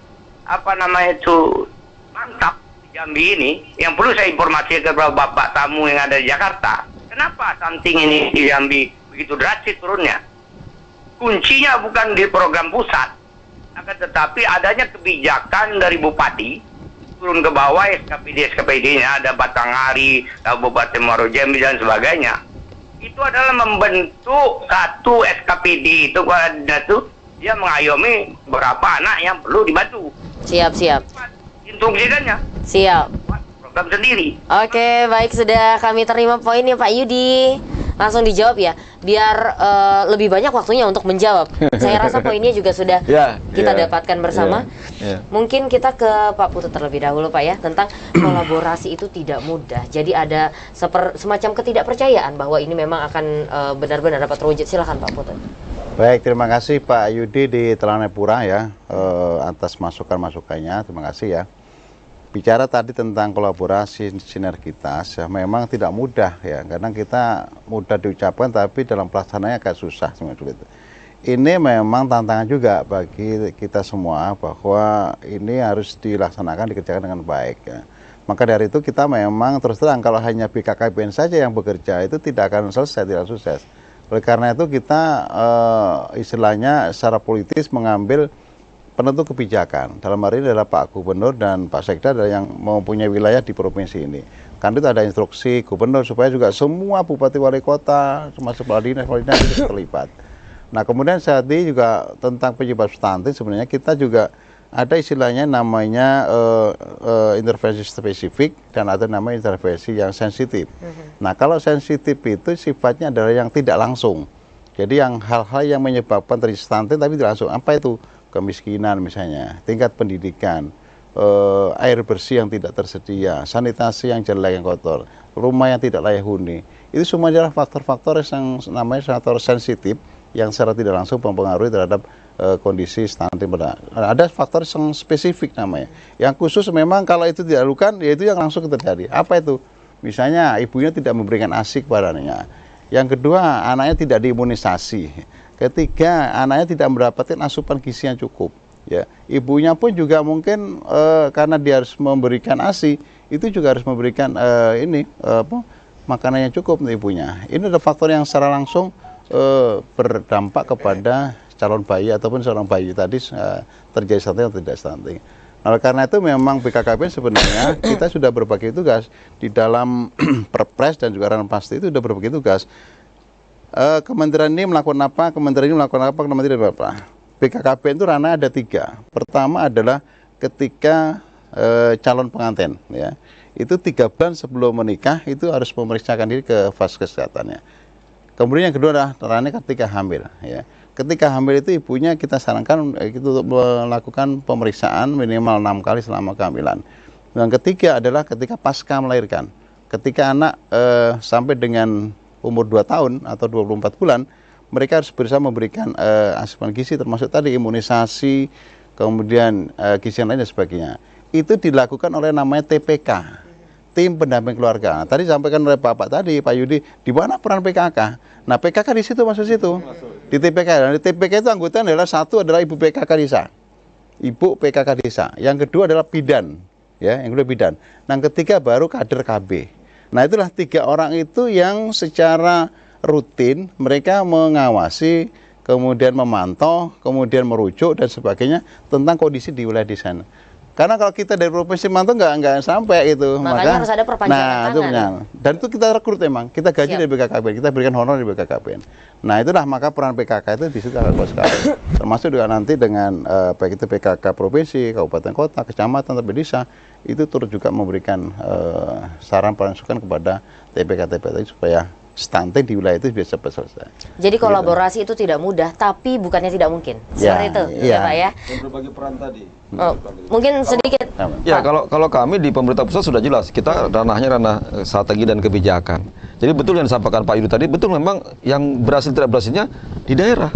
mantap di Jambi ini, yang perlu saya informasikan kepada Bapak tamu yang ada di Jakarta. Kenapa stunting ini di Jambi begitu drastis turunnya? Kuncinya bukan di program pusat, akan tetapi adanya kebijakan dari Bupati turun ke bawah, SKPD-nya ada Batanghari, Kabupaten Muaro Jambi dan sebagainya. Itu adalah membentuk satu SKPD itu dia mengayomi beberapa anak yang perlu dibantu. Siap. Instruksikannya. Siap. Program sendiri. Oke, baik, sudah kami terima poinnya Pak Yudi. Langsung dijawab ya, biar lebih banyak waktunya untuk menjawab. Saya rasa poinnya juga sudah kita dapatkan bersama. Mungkin kita ke Pak Putut terlebih dahulu Pak ya, tentang kolaborasi itu tidak mudah. Jadi ada semacam ketidakpercayaan bahwa ini memang akan benar-benar dapat terwujud. Silakan Pak Putut. Baik, terima kasih Pak Yudi di Telanepura ya, atas masukan-masukannya. Terima kasih ya. Bicara tadi tentang kolaborasi sinergitas ya, memang tidak mudah ya, karena kita mudah diucapkan tapi dalam pelaksanaannya agak susah sulit. Ini memang tantangan juga bagi kita semua bahwa ini harus dilaksanakan, dikerjakan dengan baik ya. Maka dari itu kita memang terus terang kalau hanya BKKBN saja yang bekerja itu tidak akan selesai, tidak sukses. Oleh karena itu kita istilahnya secara politis mengambil penentu kebijakan. Dalam hari ini adalah Pak Gubernur dan Pak Sekda yang mempunyai wilayah di provinsi ini. Karena itu ada instruksi Gubernur supaya juga semua bupati wali kota, termasuk kepala dinas itu terlibat. Nah kemudian saat ini juga tentang penyebab stunting sebenarnya kita juga ada istilahnya namanya intervensi spesifik dan ada namanya intervensi yang sensitif. Nah kalau sensitif itu sifatnya adalah yang tidak langsung. Jadi yang hal-hal yang menyebabkan terjadi stunting tapi tidak langsung. Apa itu? Kemiskinan misalnya, tingkat pendidikan, air bersih yang tidak tersedia, sanitasi yang jelek, yang kotor, rumah yang tidak layak huni. Itu semua adalah faktor-faktor yang namanya faktor sensitif yang secara tidak langsung mempengaruhi terhadap kondisi stunting. Ada faktor yang spesifik namanya. Yang khusus memang kalau itu tidak dilakukan, yaitu yang langsung terjadi. Apa itu? Misalnya ibunya tidak memberikan ASI kepada anaknya. Yang kedua, anaknya tidak diimunisasi. Ketiga, anaknya tidak mendapatkan asupan gizi yang cukup. Ya, ibunya pun juga mungkin karena dia harus memberikan ASI, itu juga harus memberikan makanan yang cukup untuk ibunya. Ini adalah faktor yang secara langsung berdampak kepada calon bayi ataupun seorang bayi tadi terjadi stunting atau tidak stunting. Nah, karena itu memang BKKBN sebenarnya kita sudah berbagi tugas di dalam Perpres dan juga Ranpasti itu sudah berbagi tugas. Kementerian ini melakukan apa, kementerian ini melakukan apa, kementerian ini apa. BKKBN itu ranah ada 3. Pertama adalah ketika calon pengantin, ya, itu 3 bulan sebelum menikah itu harus memeriksakan diri ke vaskes kesehatannya. Kemudian yang kedua adalah ranah ketika hamil, ya. Ketika hamil itu ibunya kita sarankan itu untuk melakukan pemeriksaan minimal 6 kali selama kehamilan. Yang ketiga adalah ketika pasca melahirkan, ketika anak sampai dengan umur 2 tahun atau 24 bulan, mereka harus berusaha memberikan asupan gizi termasuk tadi imunisasi, kemudian gizi yang lain dan sebagainya. itu dilakukan oleh namanya TPK, tim pendamping keluarga. Nah, tadi disampaikan oleh Bapak tadi, Pak Yudi, di mana peran PKK? Nah, PKK di situ masuk situ. Di TPK. Dan di TPK itu anggota adalah satu adalah Ibu PKK Desa. Ibu PKK Desa. Yang kedua adalah bidan, ya, yang kedua bidan. Nah, yang ketiga baru kader KB. Nah, itulah 3 orang itu yang secara rutin mereka mengawasi, kemudian memantau, kemudian merujuk dan sebagainya tentang kondisi di wilayah di sana. Karena kalau kita dari provinsi mantau nggak sampai itu. Makanya harus ada perpanjangan tangan. Benar. Dan itu kita rekrut emang, kita gaji dari BKKBN, kita berikan honor dari BKKBN. Nah itulah maka peran PKK itu di situ akan kuat sekali. Termasuk juga nanti dengan baik itu PKK provinsi, kabupaten kota, kecamatan, sampai desa, itu turut juga memberikan saran masukan kepada TPK-TPK supaya stunting di wilayah itu bisa cepat selesai. Jadi kolaborasi itu tidak mudah, tapi bukannya tidak mungkin. Seperti itu, ya Pak ya. Dan berbagi peran tadi. Mungkin sedikit. Ya, kalau kami di pemerintah pusat sudah jelas, kita ranahnya ranah strategi dan kebijakan. Jadi betul yang disampaikan Pak Yudi tadi, betul memang yang berhasil tidak berhasilnya di daerah.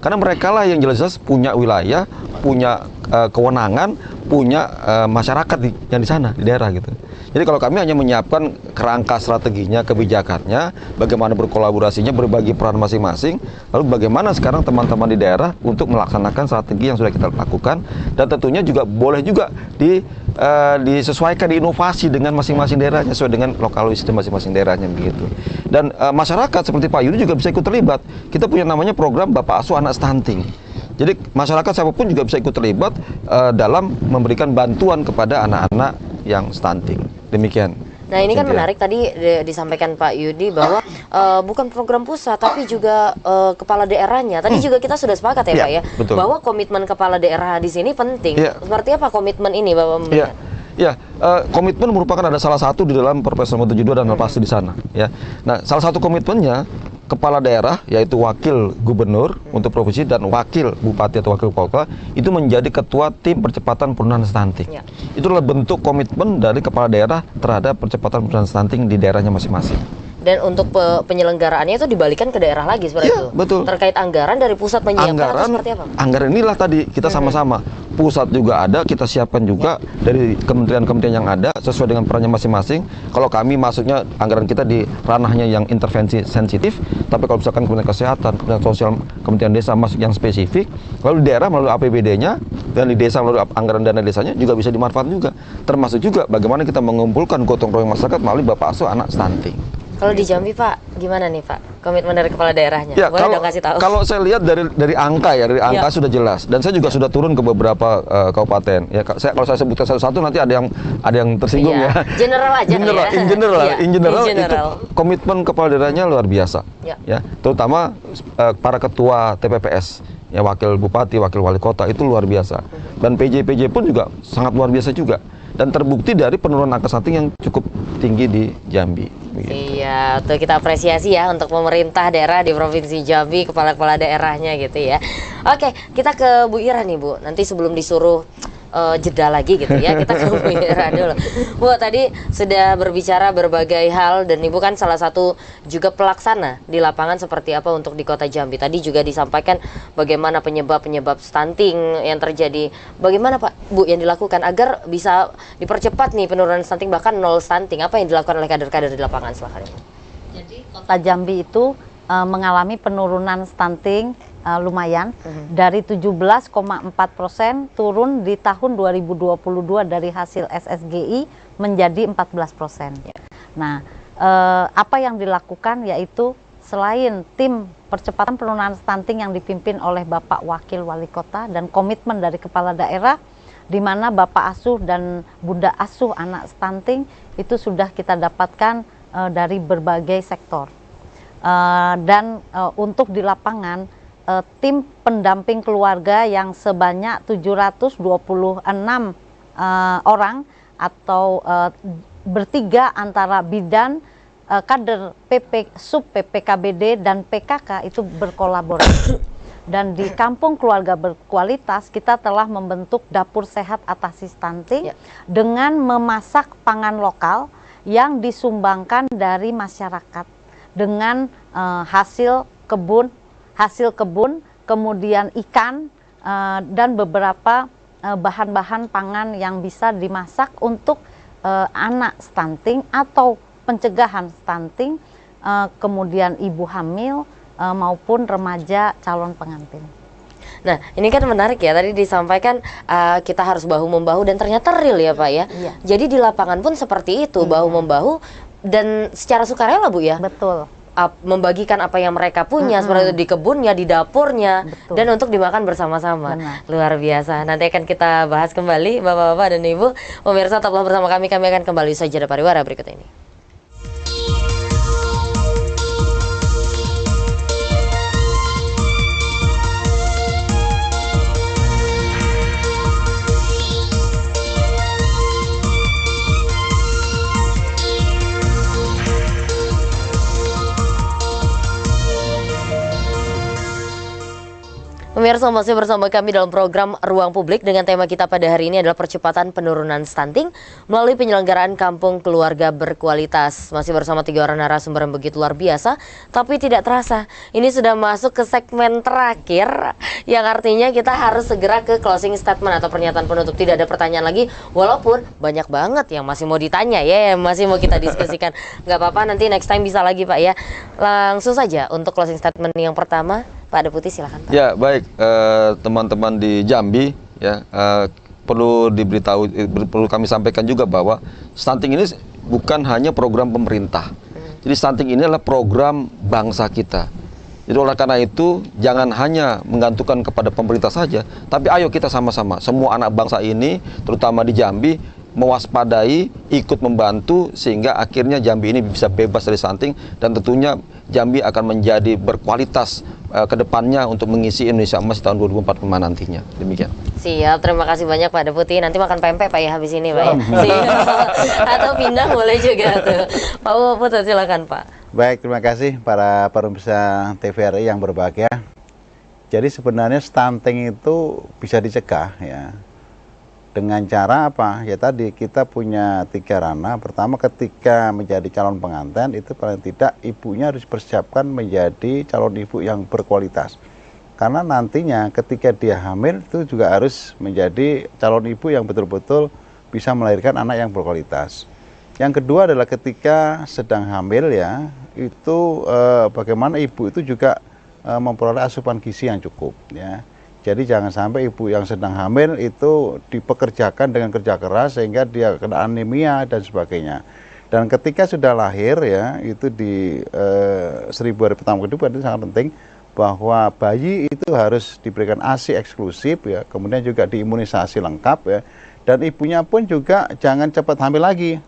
Karena mereka lah yang jelas-jelas punya wilayah, punya kewenangan, punya masyarakat yang di sana, di daerah gitu. Jadi kalau kami hanya menyiapkan kerangka strateginya, kebijakannya, bagaimana berkolaborasinya, berbagi peran masing-masing, lalu bagaimana sekarang teman-teman di daerah untuk melaksanakan strategi yang sudah kita lakukan, dan tentunya juga boleh juga disesuaikan, diinovasi dengan masing-masing daerahnya, sesuai dengan lokalisasi masing-masing daerahnya begitu. Dan masyarakat seperti Pak Yudi juga bisa ikut terlibat. Kita punya namanya program Bapak Asuh Anak Stunting. Jadi masyarakat siapapun juga bisa ikut terlibat dalam memberikan bantuan kepada anak-anak yang stunting. Demikian. Nah ini kan menarik tadi disampaikan Pak Yudi bahwa bukan program pusat tapi juga kepala daerahnya. Tadi juga kita sudah sepakat ya Pak ya, betul. Bahwa komitmen kepala daerah di sini penting. Seperti apa komitmen ini Bapak? Komitmen merupakan ada salah satu di dalam Perpres nomor 72 dan pasti di sana. Ya. Nah salah satu komitmennya kepala daerah yaitu wakil gubernur untuk provinsi dan wakil bupati atau wakil kota itu menjadi ketua tim percepatan penurunan stunting. Itu adalah bentuk komitmen dari kepala daerah terhadap percepatan penurunan stunting di daerahnya masing-masing. Dan untuk penyelenggaraannya itu dibalikan ke daerah lagi seperti itu. Betul. Terkait anggaran dari pusat menyiapkan atau seperti apa? Anggaran inilah tadi kita sama-sama. Pusat juga ada, kita siapkan juga dari kementerian-kementerian yang ada sesuai dengan perannya masing-masing. Kalau kami masuknya anggaran kita di ranahnya yang intervensi sensitif, tapi kalau misalkan Kementerian Kesehatan, Kementerian Sosial, Kementerian Desa masuk yang spesifik, lalu di daerah melalui APBD-nya dan di desa melalui anggaran dana desanya juga bisa dimanfaatkan juga. Termasuk juga bagaimana kita mengumpulkan gotong royong masyarakat melalui Bapak Asuh Anak Stunting. Kalau di Jambi Pak, gimana nih Pak komitmen dari kepala daerahnya? Ya, boleh dong kasih tahu. Kalau saya lihat dari angka ya, dari angka sudah jelas. Dan saya juga sudah turun ke beberapa kabupaten. Ya, kalau saya sebutkan satu-satu nanti ada yang tersinggung ya. General aja. In general itu komitmen kepala daerahnya luar biasa. Ya, terutama para ketua TPPS, ya wakil bupati, wakil wali kota itu luar biasa. Dan PJ pun juga sangat luar biasa juga. Dan terbukti dari penurunan angka stunting yang cukup tinggi di Jambi. Begitu. Iya, tuh kita apresiasi ya untuk pemerintah daerah di Provinsi Jambi, kepala-kepala daerahnya gitu ya. Oke, kita ke Bu Ira nih Bu. Nanti sebelum disuruh jeda lagi gitu ya, kita ke Bu Ira dulu. Bu, tadi sudah berbicara berbagai hal dan Ibu kan salah satu juga pelaksana di lapangan seperti apa untuk di Kota Jambi. Tadi juga disampaikan bagaimana penyebab stunting yang terjadi. Bagaimana Pak, Bu, yang dilakukan agar bisa dipercepat nih penurunan stunting bahkan nol stunting? Apa yang dilakukan oleh kader-kader di lapangan silahkan. Jadi Kota Jambi itu mengalami penurunan stunting lumayan dari 17,4% turun di tahun 2022 dari hasil SSGI menjadi 14%. Nah, apa yang dilakukan yaitu selain tim percepatan penurunan stunting yang dipimpin oleh Bapak Wakil Wali Kota dan komitmen dari kepala daerah, di mana Bapak Asuh dan Bunda Asuh Anak Stunting itu sudah kita dapatkan dari berbagai sektor. Dan untuk di lapangan tim pendamping keluarga yang sebanyak 726 orang atau bertiga antara bidan, kader sub PPKBD dan PKK itu berkolaborasi. Dan di Kampung Keluarga Berkualitas kita telah membentuk dapur sehat atasi stunting dengan memasak pangan lokal yang disumbangkan dari masyarakat dengan hasil kebun, kemudian ikan dan beberapa bahan-bahan pangan yang bisa dimasak untuk anak stunting atau pencegahan stunting, kemudian ibu hamil maupun remaja calon pengantin. Nah, ini kan menarik ya, tadi disampaikan kita harus bahu-membahu dan ternyata real ya Pak ya. Iya. Jadi di lapangan pun seperti itu, bahu-membahu dan secara sukarela Bu ya. Betul. Membagikan apa yang mereka punya, seperti itu di kebunnya, di dapurnya, Betul. dan untuk dimakan bersama-sama. Benar. Luar biasa. Nanti akan kita bahas kembali Bapak-bapak dan Ibu. Pemirsa tetaplah bersama kami akan kembali saja dari pariwara berikut ini. Pemirsa, masih bersama kami dalam program Ruang Publik dengan tema kita pada hari ini adalah percepatan penurunan stunting melalui penyelenggaraan kampung keluarga berkualitas. Masih bersama 3 orang narasumber yang begitu luar biasa, tapi tidak terasa ini sudah masuk ke segmen terakhir yang artinya kita harus segera ke closing statement atau pernyataan penutup. Tidak ada pertanyaan lagi, walaupun banyak banget yang masih mau ditanya ya, yang masih mau kita diskusikan. Nggak apa-apa, nanti next time bisa lagi Pak ya. Langsung saja untuk closing statement yang pertama, Pak Deputi silakan Pak. Ya baik, teman-teman di Jambi ya, perlu diberitahu, perlu kami sampaikan juga bahwa stunting ini bukan hanya program pemerintah. Jadi stunting ini adalah program bangsa kita. Jadi oleh karena itu jangan hanya menggantungkan kepada pemerintah saja, tapi ayo kita sama-sama, semua anak bangsa ini, terutama di Jambi, mewaspadai, ikut membantu sehingga akhirnya Jambi ini bisa bebas dari stunting dan tentunya Jambi akan menjadi berkualitas ke depannya untuk mengisi Indonesia Emas tahun 2045 nantinya. Demikian. Siap, terima kasih banyak Pak Deputi. Nanti makan pempek Pak ya habis ini Pak ya. Siap. Atau pindah boleh juga tuh. Pak Putut silakan Pak. Baik, terima kasih para pemirsa TVRI yang berbahagia. Jadi sebenarnya stunting itu bisa dicegah ya. Dengan cara apa? Ya tadi kita punya 3 ranah. Pertama, ketika menjadi calon pengantin itu paling tidak ibunya harus dipersiapkan menjadi calon ibu yang berkualitas. Karena nantinya ketika dia hamil itu juga harus menjadi calon ibu yang betul-betul bisa melahirkan anak yang berkualitas. Yang kedua adalah ketika sedang hamil ya, itu bagaimana ibu itu juga memperoleh asupan gizi yang cukup ya. Jadi jangan sampai ibu yang sedang hamil itu dipekerjakan dengan kerja keras sehingga dia kena anemia dan sebagainya. Dan ketika sudah lahir ya, itu di 1000 hari pertama kehidupan itu sangat penting bahwa bayi itu harus diberikan ASI eksklusif ya, kemudian juga diimunisasi lengkap ya. Dan ibunya pun juga jangan cepat hamil lagi.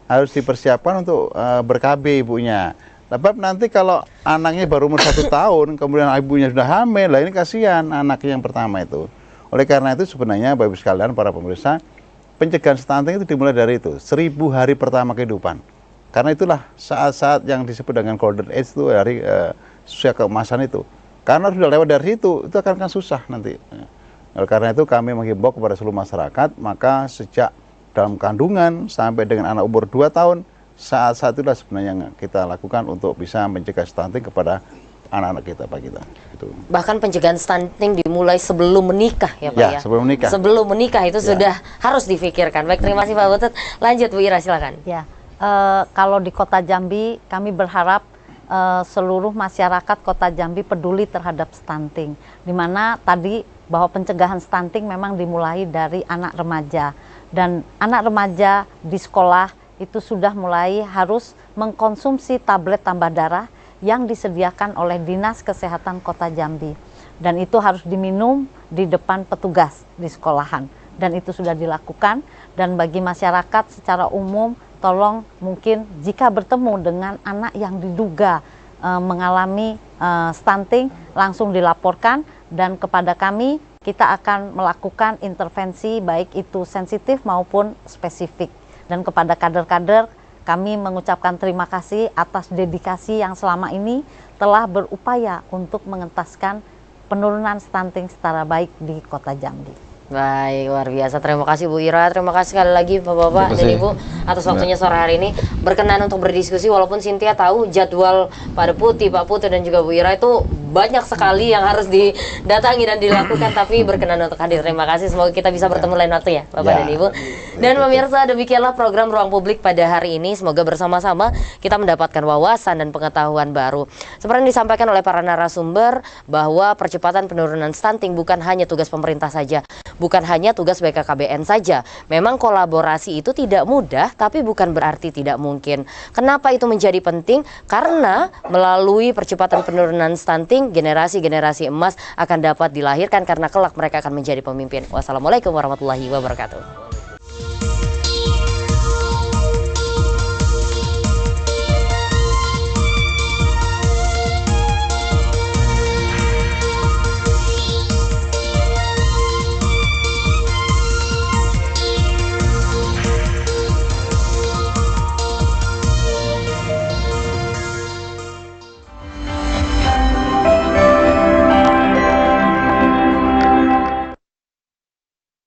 Harus dipersiapkan untuk ber-KB ibunya. Sebab nanti kalau anaknya baru umur 1 tahun, kemudian ibunya sudah hamil, lah ini kasihan anaknya yang pertama itu. Oleh karena itu sebenarnya Bapak Ibu sekalian, para pemirsa, pencegahan stunting itu dimulai dari itu, 1000 hari pertama kehidupan. Karena itulah saat-saat yang disebut dengan golden age itu, dari usia keemasan itu. Karena sudah lewat dari situ, itu akan susah nanti. Oleh karena itu kami menghimbau kepada seluruh masyarakat, maka sejak dalam kandungan sampai dengan anak umur 2 tahun, saat-saat itulah sebenarnya yang kita lakukan untuk bisa mencegah stunting kepada anak-anak kita, Pak kita. Gitu. Bahkan pencegahan stunting dimulai sebelum menikah ya Pak ya? Sebelum menikah. Sebelum menikah itu sudah harus difikirkan. Baik, terima kasih Pak Putut. Lanjut Bu Ira, silakan. Ya, kalau di Kota Jambi kami berharap seluruh masyarakat Kota Jambi peduli terhadap stunting. Dimana tadi bahwa pencegahan stunting memang dimulai dari anak remaja. Dan anak remaja di sekolah itu sudah mulai harus mengkonsumsi tablet tambah darah yang disediakan oleh Dinas Kesehatan Kota Jambi. Dan itu harus diminum di depan petugas di sekolahan. Dan itu sudah dilakukan. Dan bagi masyarakat secara umum, tolong mungkin jika bertemu dengan anak yang diduga mengalami stunting, langsung dilaporkan. Dan kepada kami, kita akan melakukan intervensi baik itu sensitif maupun spesifik. Dan kepada kader-kader, kami mengucapkan terima kasih atas dedikasi yang selama ini telah berupaya untuk mengentaskan penurunan stunting secara baik di Kota Jambi. Baik, luar biasa. Terima kasih Bu Ira, terima kasih sekali lagi Bapak-bapak dan Ibu atas waktunya sore hari ini, berkenan untuk berdiskusi walaupun Cynthia tahu jadwal Pak Deputi, Pak Putu dan juga Bu Ira itu banyak sekali yang harus didatangi dan dilakukan, tapi berkenan untuk hadir. Terima kasih, semoga kita bisa bertemu lain waktu ya Bapak dan Ibu. Dan pemirsa, demikianlah program Ruang Publik pada hari ini. Semoga bersama-sama kita mendapatkan wawasan dan pengetahuan baru. Seperti yang disampaikan oleh para narasumber, bahwa percepatan penurunan stunting bukan hanya tugas pemerintah saja, bukan hanya tugas BKKBN saja. Memang kolaborasi itu tidak mudah, tapi bukan berarti tidak mungkin. Kenapa itu menjadi penting? Karena melalui percepatan penurunan stunting, generasi-generasi emas akan dapat dilahirkan karena kelak mereka akan menjadi pemimpin. Wassalamualaikum warahmatullahi wabarakatuh.